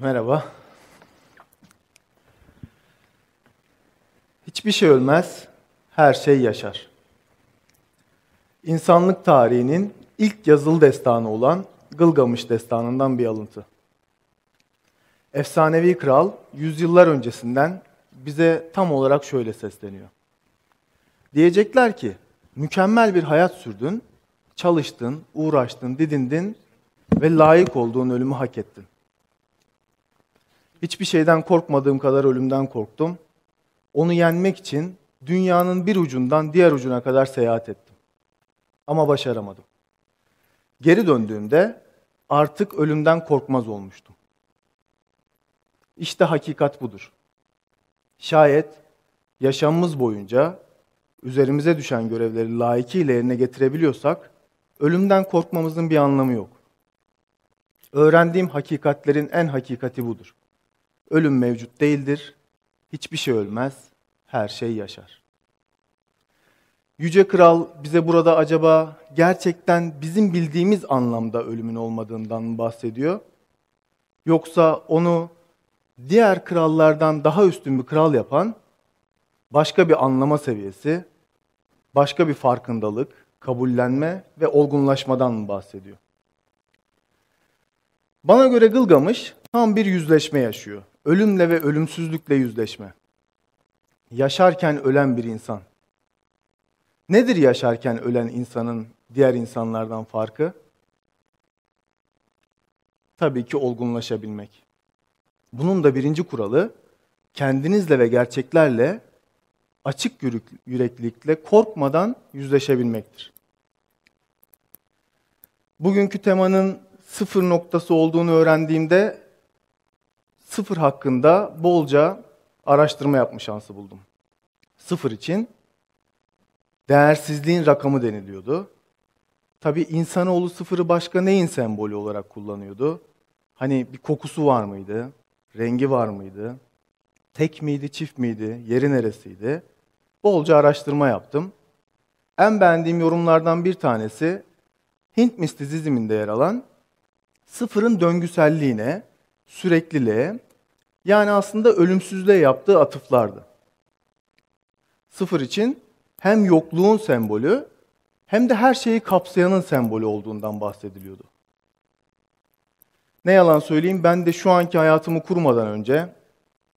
Merhaba. Hiçbir şey ölmez, her şey yaşar. İnsanlık tarihinin ilk yazılı destanı olan Gılgamış destanından bir alıntı. Efsanevi kral yüzyıllar öncesinden bize tam olarak şöyle sesleniyor. Diyecekler ki, mükemmel bir hayat sürdün, çalıştın, uğraştın, didindin ve layık olduğun ölümü hak ettin. Hiçbir şeyden korkmadığım kadar ölümden korktum. Onu yenmek için dünyanın bir ucundan diğer ucuna kadar seyahat ettim. Ama başaramadım. Geri döndüğümde artık ölümden korkmaz olmuştum. İşte hakikat budur. Şayet yaşamımız boyunca üzerimize düşen görevleri layıkıyla yerine getirebiliyorsak, ölümden korkmamızın bir anlamı yok. Öğrendiğim hakikatlerin en hakikati budur. Ölüm mevcut değildir, hiçbir şey ölmez, her şey yaşar. Yüce Kral bize burada acaba gerçekten bizim bildiğimiz anlamda ölümün olmadığından mı bahsediyor? Yoksa onu diğer krallardan daha üstün bir kral yapan başka bir anlama seviyesi, başka bir farkındalık, kabullenme ve olgunlaşmadan mı bahsediyor? Bana göre Gılgamış tam bir yüzleşme yaşıyor. Ölümle ve ölümsüzlükle yüzleşme. Yaşarken ölen bir insan. Nedir yaşarken ölen insanın diğer insanlardan farkı? Tabii ki olgunlaşabilmek. Bunun da birinci kuralı kendinizle ve gerçeklerle açık yüreklilikle korkmadan yüzleşebilmektir. Bugünkü temanın sıfır noktası olduğunu öğrendiğimde sıfır hakkında bolca araştırma yapma şansı buldum. Sıfır için değersizliğin rakamı deniliyordu. Tabii insanoğlu sıfırı başka neyin sembolü olarak kullanıyordu? Hani bir kokusu var mıydı? Rengi var mıydı? Tek miydi, çift miydi? Yeri neresiydi? Bolca araştırma yaptım. En beğendiğim yorumlardan bir tanesi Hint mistisizminde yer alan sıfırın döngüselliğine, sürekliliğe, yani aslında ölümsüzlüğe yaptığı atıflardı. Sıfır için hem yokluğun sembolü hem de her şeyi kapsayanın sembolü olduğundan bahsediliyordu. Ne yalan söyleyeyim, ben de şu anki hayatımı kurmadan önce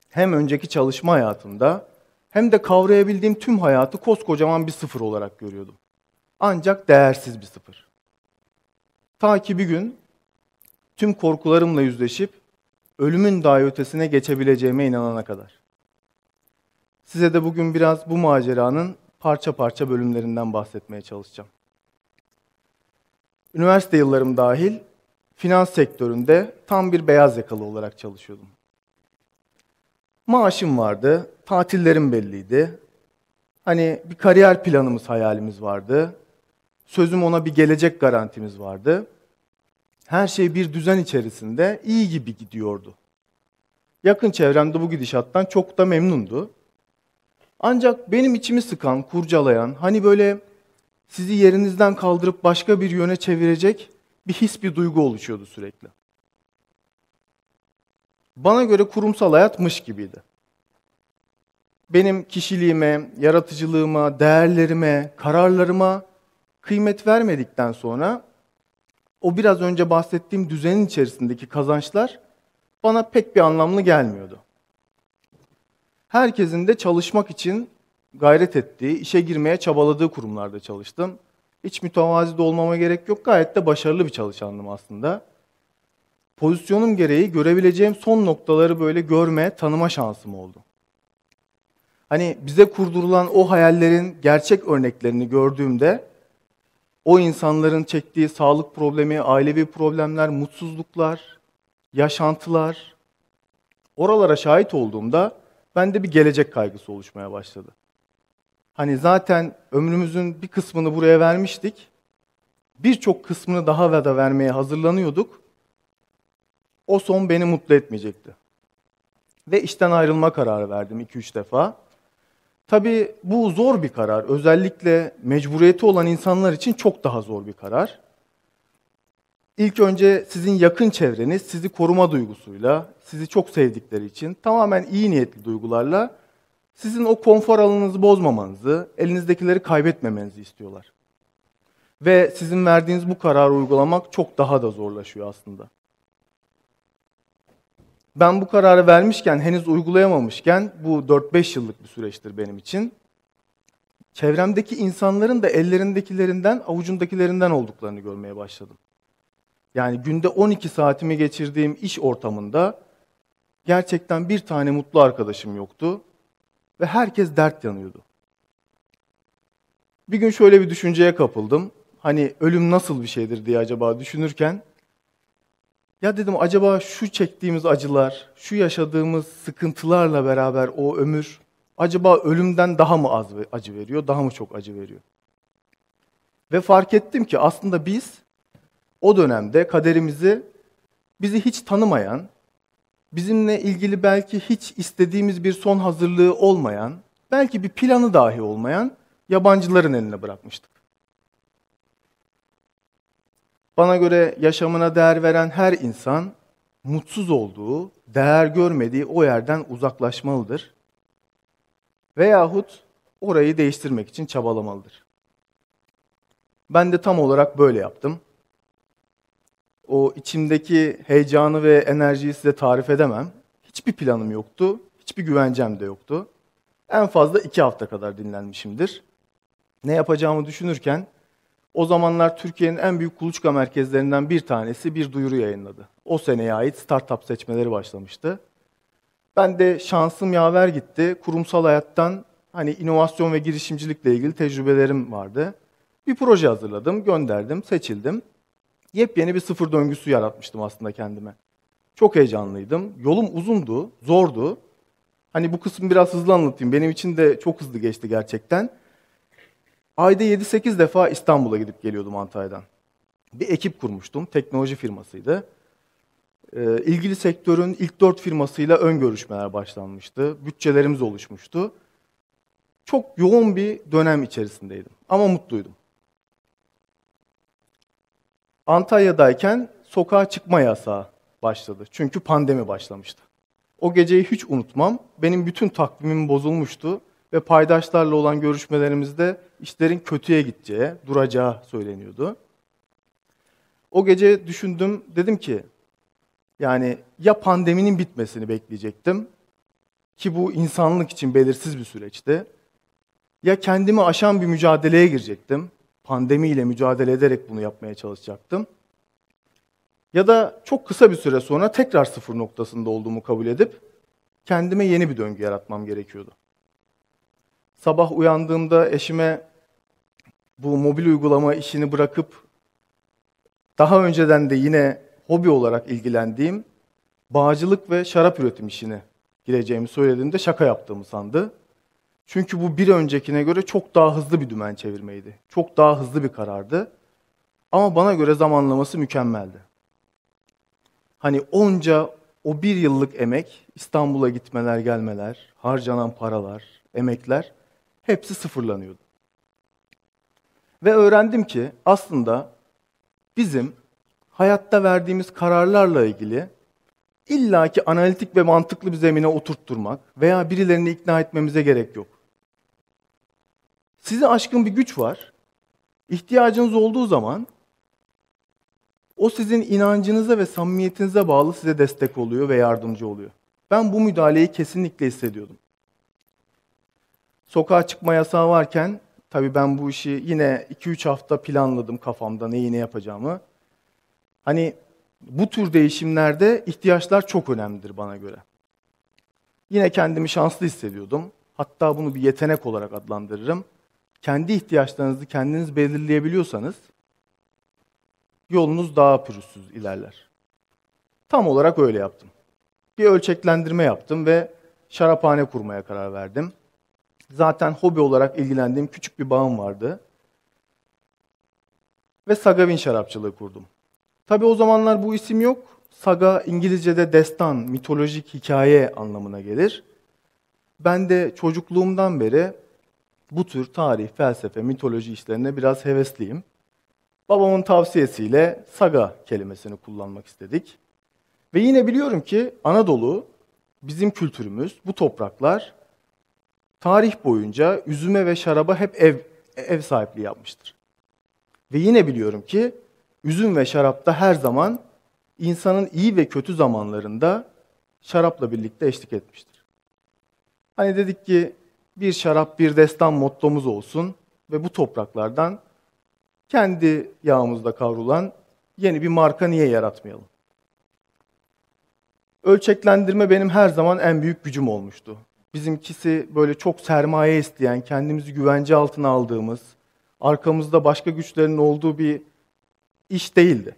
hem önceki çalışma hayatımda hem de kavrayabildiğim tüm hayatı koskocaman bir sıfır olarak görüyordum. Ancak değersiz bir sıfır. Ta ki bir gün tüm korkularımla yüzleşip ölümün dahi ötesine geçebileceğime inanana kadar. Size de bugün biraz bu maceranın parça parça bölümlerinden bahsetmeye çalışacağım. Üniversite yıllarım dahil finans sektöründe tam bir beyaz yakalı olarak çalışıyordum. Maaşım vardı, tatillerim belliydi. Hani bir kariyer planımız, hayalimiz vardı. Sözüm ona bir gelecek garantimiz vardı. Her şey bir düzen içerisinde iyi gibi gidiyordu. Yakın çevremde bu gidişattan çok da memnundu. Ancak benim içimi sıkan, kurcalayan, hani böyle sizi yerinizden kaldırıp başka bir yöne çevirecek bir his, bir duygu oluşuyordu sürekli. Bana göre kurumsal hayatmış gibiydi. Benim kişiliğime, yaratıcılığıma, değerlerime, kararlarıma kıymet vermedikten sonra o biraz önce bahsettiğim düzenin içerisindeki kazançlar bana pek bir anlamlı gelmiyordu. Herkesin de çalışmak için gayret ettiği, işe girmeye çabaladığı kurumlarda çalıştım. Hiç mütevazi de olmama gerek yok. Gayet de başarılı bir çalışandım aslında. Pozisyonum gereği görebileceğim son noktaları böyle görme, tanıma şansım oldu. Hani bize kurdurulan o hayallerin gerçek örneklerini gördüğümde o insanların çektiği sağlık problemi, ailevi problemler, mutsuzluklar, yaşantılar, oralara şahit olduğumda bende bir gelecek kaygısı oluşmaya başladı. Hani zaten ömrümüzün bir kısmını buraya vermiştik, birçok kısmını daha da vermeye hazırlanıyorduk. O son beni mutlu etmeyecekti. Ve işten ayrılma kararı verdim 2-3 defa. Tabii bu zor bir karar. Özellikle mecburiyeti olan insanlar için çok daha zor bir karar. İlk önce sizin yakın çevreniz sizi koruma duygusuyla, sizi çok sevdikleri için tamamen iyi niyetli duygularla sizin o konfor alanınızı bozmamanızı, elinizdekileri kaybetmemenizi istiyorlar. Ve sizin verdiğiniz bu kararı uygulamak çok daha da zorlaşıyor aslında. Ben bu kararı vermişken, henüz uygulayamamışken, bu 4-5 yıllık bir süreçtir benim için. Çevremdeki insanların da ellerindekilerinden, avucundakilerinden olduklarını görmeye başladım. Yani günde 12 saatimi geçirdiğim iş ortamında gerçekten bir tane mutlu arkadaşım yoktu ve herkes dert yanıyordu. Bir gün şöyle bir düşünceye kapıldım. Hani ölüm nasıl bir şeydir diye acaba düşünürken, ya dedim acaba şu çektiğimiz acılar, şu yaşadığımız sıkıntılarla beraber o ömür acaba ölümden daha mı az acı veriyor, daha mı çok acı veriyor? Ve fark ettim ki aslında biz o dönemde kaderimizi bizi hiç tanımayan, bizimle ilgili belki hiç istediğimiz bir son hazırlığı olmayan, belki bir planı dahi olmayan yabancıların eline bırakmıştık. Bana göre yaşamına değer veren her insan mutsuz olduğu, değer görmediği o yerden uzaklaşmalıdır. Veyahut orayı değiştirmek için çabalamalıdır. Ben de tam olarak böyle yaptım. O içimdeki heyecanı ve enerjiyi size tarif edemem. Hiçbir planım yoktu, hiçbir güvencem de yoktu. En fazla 2 hafta kadar dinlenmişimdir. Ne yapacağımı düşünürken, o zamanlar Türkiye'nin en büyük kuluçka merkezlerinden bir tanesi bir duyuru yayınladı. O seneye ait startup seçmeleri başlamıştı. Ben de şansım yaver gitti. Kurumsal hayattan hani inovasyon ve girişimcilikle ilgili tecrübelerim vardı. Bir proje hazırladım, gönderdim, seçildim. Yepyeni bir sıfır döngüsü yaratmıştım aslında kendime. Çok heyecanlıydım. Yolum uzundu, zordu. Hani bu kısmı biraz hızlı anlatayım. Benim için de çok hızlı geçti gerçekten. Ayda 7-8 defa İstanbul'a gidip geliyordum Antalya'dan. Bir ekip kurmuştum, teknoloji firmasıydı. İlgili sektörün ilk 4 firmasıyla ön görüşmeler başlanmıştı. Bütçelerimiz oluşmuştu. Çok yoğun bir dönem içerisindeydim ama mutluydum. Antalya'dayken sokağa çıkma yasağı başladı. Çünkü pandemi başlamıştı. O geceyi hiç unutmam. Benim bütün takvimim bozulmuştu ve paydaşlarla olan görüşmelerimizde işlerin kötüye gideceği, duracağı söyleniyordu. O gece düşündüm, dedim ki yani ya pandeminin bitmesini bekleyecektim ki bu insanlık için belirsiz bir süreçti. Ya kendimi aşan bir mücadeleye girecektim. Pandemiyle mücadele ederek bunu yapmaya çalışacaktım. Ya da çok kısa bir süre sonra tekrar sıfır noktasında olduğumu kabul edip kendime yeni bir döngü yaratmam gerekiyordu. Sabah uyandığımda eşime bu mobil uygulama işini bırakıp daha önceden de yine hobi olarak ilgilendiğim bağcılık ve şarap üretim işine gireceğimi söylediğimde şaka yaptığımı sandı. Çünkü bu bir öncekine göre çok daha hızlı bir dümen çevirmeydi. Çok daha hızlı bir karardı. Ama bana göre zamanlaması mükemmeldi. Hani onca o bir yıllık emek, İstanbul'a gitmeler gelmeler, harcanan paralar, emekler hepsi sıfırlanıyordu. Ve öğrendim ki aslında bizim hayatta verdiğimiz kararlarla ilgili illaki analitik ve mantıklı bir zemine oturtturmak veya birilerini ikna etmemize gerek yok. Size aşkın bir güç var. İhtiyacınız olduğu zaman o sizin inancınıza ve samimiyetinize bağlı size destek oluyor ve yardımcı oluyor. Ben bu müdahaleyi kesinlikle hissediyordum. Sokağa çıkma yasağı varken tabii ben bu işi yine 2-3 hafta planladım kafamda neyi ne yapacağımı. Hani bu tür değişimlerde ihtiyaçlar çok önemlidir bana göre. Yine kendimi şanslı hissediyordum. Hatta bunu bir yetenek olarak adlandırırım. Kendi ihtiyaçlarınızı kendiniz belirleyebiliyorsanız yolunuz daha pürüzsüz ilerler. Tam olarak öyle yaptım. Bir ölçeklendirme yaptım ve şaraphane kurmaya karar verdim. Zaten hobi olarak ilgilendiğim küçük bir bağım vardı. Ve Sagavin şarapçılığı kurdum. Tabii o zamanlar bu isim yok. Saga İngilizce'de destan, mitolojik hikaye anlamına gelir. Ben de çocukluğumdan beri bu tür tarih, felsefe, mitoloji işlerine biraz hevesliyim. Babamın tavsiyesiyle saga kelimesini kullanmak istedik. Ve yine biliyorum ki Anadolu, bizim kültürümüz, bu topraklar tarih boyunca üzüme ve şaraba hep ev sahipliği yapmıştır. Ve yine biliyorum ki üzüm ve şarap da her zaman insanın iyi ve kötü zamanlarında şarapla birlikte eşlik etmiştir. Hani dedik ki bir şarap bir destan mottomuz olsun ve bu topraklardan kendi yağımızda kavrulan yeni bir marka niye yaratmayalım? Ölçeklendirme benim her zaman en büyük gücüm olmuştu. Bizimkisi böyle çok sermaye isteyen, kendimizi güvence altına aldığımız, arkamızda başka güçlerin olduğu bir iş değildi.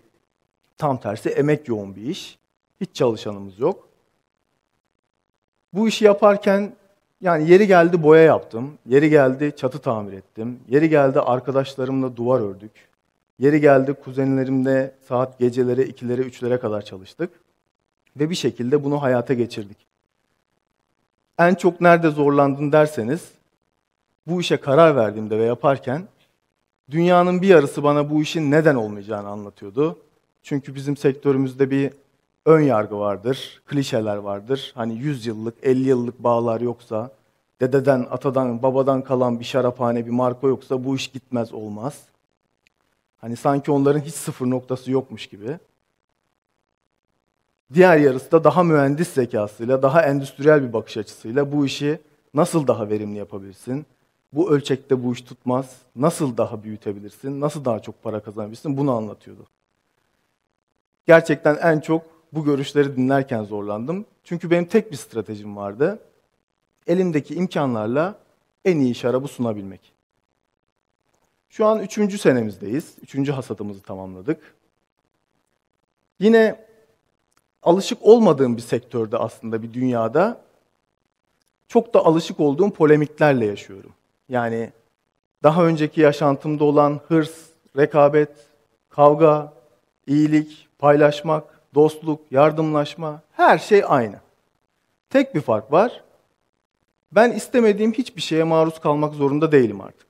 Tam tersi emek yoğun bir iş. Hiç çalışanımız yok. Bu işi yaparken yani yeri geldi boya yaptım, yeri geldi çatı tamir ettim, yeri geldi arkadaşlarımla duvar ördük, yeri geldi kuzenlerimle saat gecelere 2'lere 3'lere kadar çalıştık ve bir şekilde bunu hayata geçirdik. En çok nerede zorlandın derseniz, bu işe karar verdiğimde ve yaparken dünyanın bir yarısı bana bu işin neden olmayacağını anlatıyordu. Çünkü bizim sektörümüzde bir ön yargı vardır, klişeler vardır. Hani 100 yıllık, 50 yıllık bağlar yoksa, dededen, atadan, babadan kalan bir şaraphane, bir marka yoksa bu iş gitmez, olmaz. Hani sanki onların hiç sıfır noktası yokmuş gibi. Diğer yarısı da daha mühendis zekasıyla, daha endüstriyel bir bakış açısıyla bu işi nasıl daha verimli yapabilirsin? Bu ölçekte bu iş tutmaz. Nasıl daha büyütebilirsin? Nasıl daha çok para kazanabilirsin? Bunu anlatıyordu. Gerçekten en çok bu görüşleri dinlerken zorlandım. Çünkü benim tek bir stratejim vardı. Elimdeki imkanlarla en iyi şarabı sunabilmek. Şu an 3. senemizdeyiz. 3. hasadımızı tamamladık. Yine alışık olmadığım bir sektörde aslında bir dünyada çok da alışık olduğum polemiklerle yaşıyorum. Yani daha önceki yaşantımda olan hırs, rekabet, kavga, iyilik, paylaşmak, dostluk, yardımlaşma her şey aynı. Tek bir fark var. Ben istemediğim hiçbir şeye maruz kalmak zorunda değilim artık.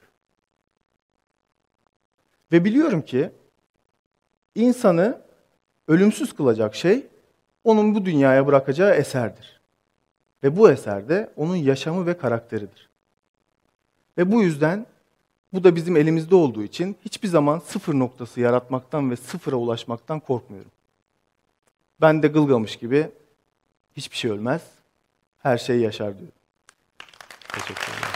Ve biliyorum ki insanı ölümsüz kılacak şey onun bu dünyaya bırakacağı eserdir. Ve bu eser de onun yaşamı ve karakteridir. Ve bu yüzden bu da bizim elimizde olduğu için hiçbir zaman sıfır noktası yaratmaktan ve sıfıra ulaşmaktan korkmuyorum. Ben de Gılgamış gibi hiçbir şey ölmez, her şey yaşar diyorum. Teşekkür ederim.